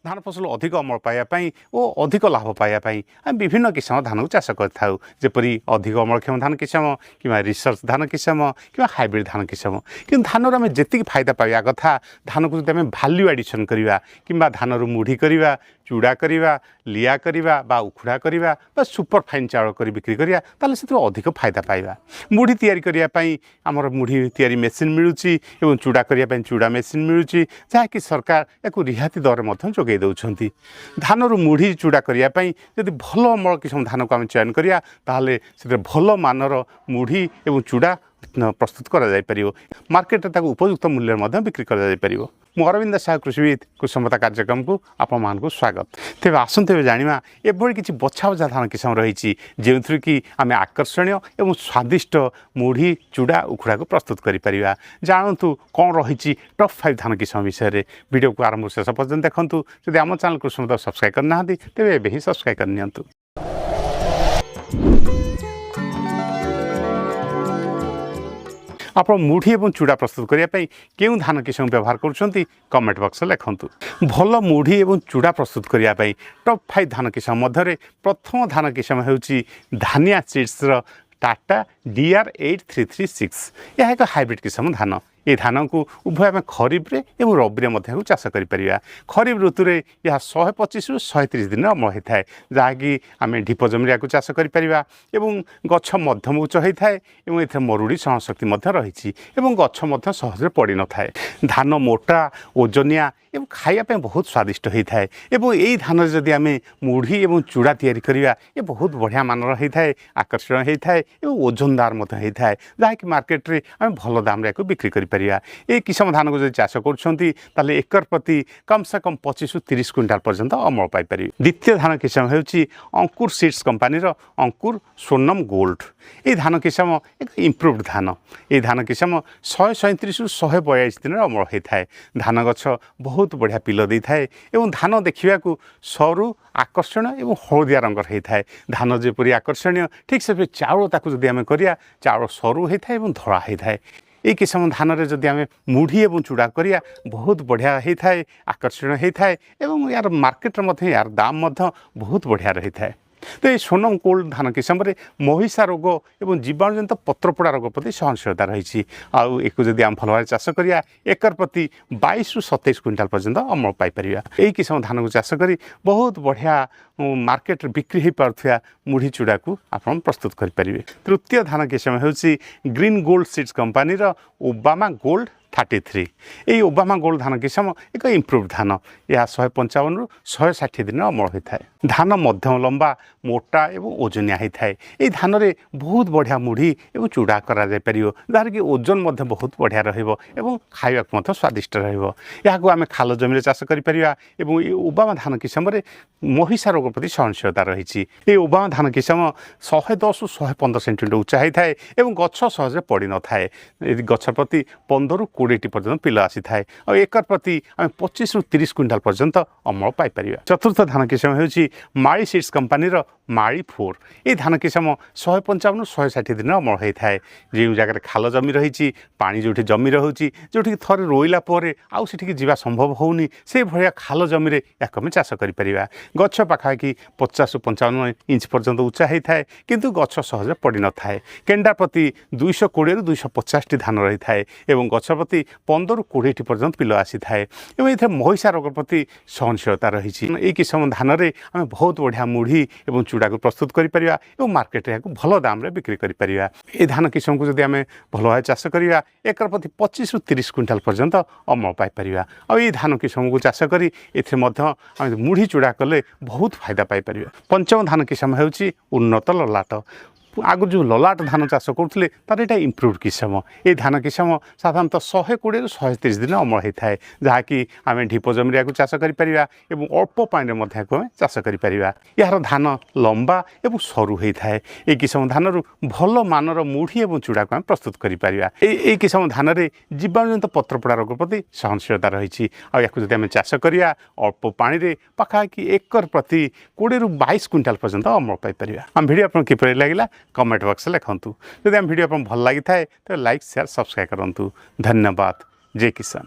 धान फसल अधिक अमल पाइबापी और अधिक लाभ पाइबापी आम विभिन्न किसम धान को चाष करपरी अधिक अमलक्षम धान किसम कि रिसर्च धान किसम कि हाइब्रिड धान किसम कि धान आम जी फायदा पाइबा कथा धान को जब भैल्यू एडिशन करवा कि धान मुढ़ी करवा चूड़ा करवा लिया करवा उखुड़ा करवा सुपर फाइन चाउल कर बिक्री करा ताले से अधिक फायदा पाइबा मुढ़ी तैयारी करने आमर मुढ़ी तैयारी मेसीन मिलूँ चूड़ा करने चूड़ा मेसीन मिलूँ जहाँकि सरकार या रिहाती दर में जोगे दौरान धान मुढ़ी चूड़ा करने जब भल अमल किसम धान को आम चयन करा ताले से भल मानर मुढ़ी और चूड़ा प्रस्तुत कर मार्केट उपयुक्त मूल्य बिक्री कर अरविंद साहू कृषिविद कृषि संपदा कार्यक्रम को आपको स्वागत तेज आसते जाना एभली किसी बछा बछा धान किसम रही जो थी कि आम आकर्षणीय और स्वादिष्ट मुढ़ी चूड़ा उखुड़ा को प्रस्तुत करें जानतु कौन रही टॉप 5 धान किसम विषय वीडियो को आरंभ शेष पर्यटन देखूँ जब आम चैनल कृषि संपदा सब्सक्राइब करना तेज एवं ही सब्सक्राइब करनी। आप मुढ़ी और चूड़ा प्रस्तुत करने क्यों धान किसम व्यवहार करुँच कमेंट बक्स लिखूँ। भल मुढ़ी और चूड़ा प्रस्तुत करने टॉप 5 धान किसम मध्य प्रथम धान किसम हो धानिया सीड्स टाटा DR8336 यह एक हाइब्रिड किसम धान ये धान को उभय आम खरीफ और रबी में चाष कर खरीफ ऋतु में यह 125 ରୁ 130 दिन अमल होता है जहाँकि आम ढीप जमीन को चाष कर गछ मध्यम उच्च होता है और ये मरुड़ी सहनशक्ति रही गछ सहज पड़ न था धान मोटा ओजनिया और खायापी बहुत स्वादिष्ट होता है यही धान जदि आम मुढ़ी और चूड़ा तैयारी करवा ये बहुत बढ़िया मानर होता है आकर्षण होता है और ओजनदार होता है जहाँकि मार्केट में आम भल दाम बिक्री कर ये किसम धान को जो चाष कर एकर प्रति कम से कम 25 ରୁ 30 क्विंटाल पर्यंत अमल पाइपर। द्वितीय धान किसम हो अंकुर सीड्स कंपानी अंकुर सोनम गोल्ड ये धान किसम एक इम्प्रूव्ड धान ये धान किसम 137 ରୁ 142 दिन अमल होता है धान गछ बहुत बढ़िया पिल दे था धान देखा सरू आकर्षण और हलदिया रंगर होता है धान जेपरी आकर्षणीय ठीक से चाउल ताकू जब आम करा चाउल सरू होता है धड़ा होता है ये किसम धान में जब आम मुढ़ी और चूड़ा करिया बहुत बढ़िया होता है आकर्षण होता है और यार मार्केट में यार दाम बहुत बढ़िया रही है। तो ये सोनम गोल्ड धान किसम महिषा रोग और जीवाणुजनित पत्रपोड़ा रोग प्रति सहनशीलता रही एक जब आम भल भाव चाष करिया एकर प्रति 22 ରୁ 27 क्विंटाल पर्यंत अमल पाइपर। यही किसम धान को चाष कर बहुत बढ़िया मार्केट बिक्री हो पार्थिया मुढ़ी चूड़ा को आप प्रस्तुत करें। तृतीय धान किसम हो green gold seeds company Obama gold 33 यही ओबामा गोल्ड धान किसम एक इम्प्रूव्ड धान यह 155 ରୁ 160 दिन अमल होता है धान मध्यम लंबा मोटा और ओजनिया होता है ये धान में बहुत बढ़िया मुढ़ी और चूड़ा कर कि ओजन बहुत बढ़िया खाइबा स्वादिष्ट रहा खाल जमी चाष कर ओबामा धान किसम महिषा रोग प्रति सहनशीलता रही ये ओबामा धान किसम 110 ରୁ 115 सेंटीमीटर उच्चा होता है और गछ सहज पड़ न था गछ प्रति 15 ରୁ 20 पर्यंत पिल आसी था और एकर प्रति आम 25 ରୁ 30 क्विंटाल पर्यंत अमल पाइपर। चतुर्थ धान किसम हो माड़ी सीड्स कंपानी माड़ी 4 ये धान किसम 155 ରୁ 160 दिन अमल होता है जो जगह खाल जमी रही पानी जो जमी रोचे जो थे रोईला आउ से जा संभव होनी से भाया खाल जमी या आम चाष कर गछ पाखापाखि 50 ରୁ 55 इंच पर्यंत उच्चा होता है किंतु गछ सहज पड़ न था केंडा प्रति 220 ରୁ 250 धान रही है और गछ प्रति 15 ରୁ 20 पर्यंत पिल आसी था और ये महिषा रोग प्रति सहनशीलता रही ये किसम धान में आम बहुत बढ़िया मुढ़ी और चूड़ा को प्रस्तुत कर मार्केट में भल दाम बिक्री कर ये धान किसम को जब आम भल भाव चाष करा एक प्रति 25 ରୁ 30 क्विंटाल पर्यंत अमल पाइपर। और ये धान किसम को चाष कर मुढ़ी चूड़ा कले बहुत फायदा पाइपर। पंचम धान किसम हो उन्नत ललाट आगु जो ललाट धान चाष करुले तार यहाँ इम्प्रूव्ड किसम ये धान किसम साधारणतः 120 ରୁ 130 दिन अमल होता है जहाँकि आम ढीप जमीन को चाष कर अल्प पानी में चाष कर यार धान लंबा और सरू होता है ये किसम धान भल मानर मुढ़ी और चूड़ा को आम प्रस्तुत कर किसम धान में जीवाणुजनित पत्रपोड़ा रोग प्रति सहनशीलता रही जब आम चाष करा अल्प पानी पाखापाखि एकर प्रति 20 ରୁ 22 क्विंटाल पर्यंत अमल पाइपर। आम वीडियो आपको किपरि लगिला कमेंट बॉक्स लिखुँ जब आम वीडियो आपको भल लगी था तो लाइक शेयर सब्सक्राइब करूँ। धन्यवाद। जय किसान।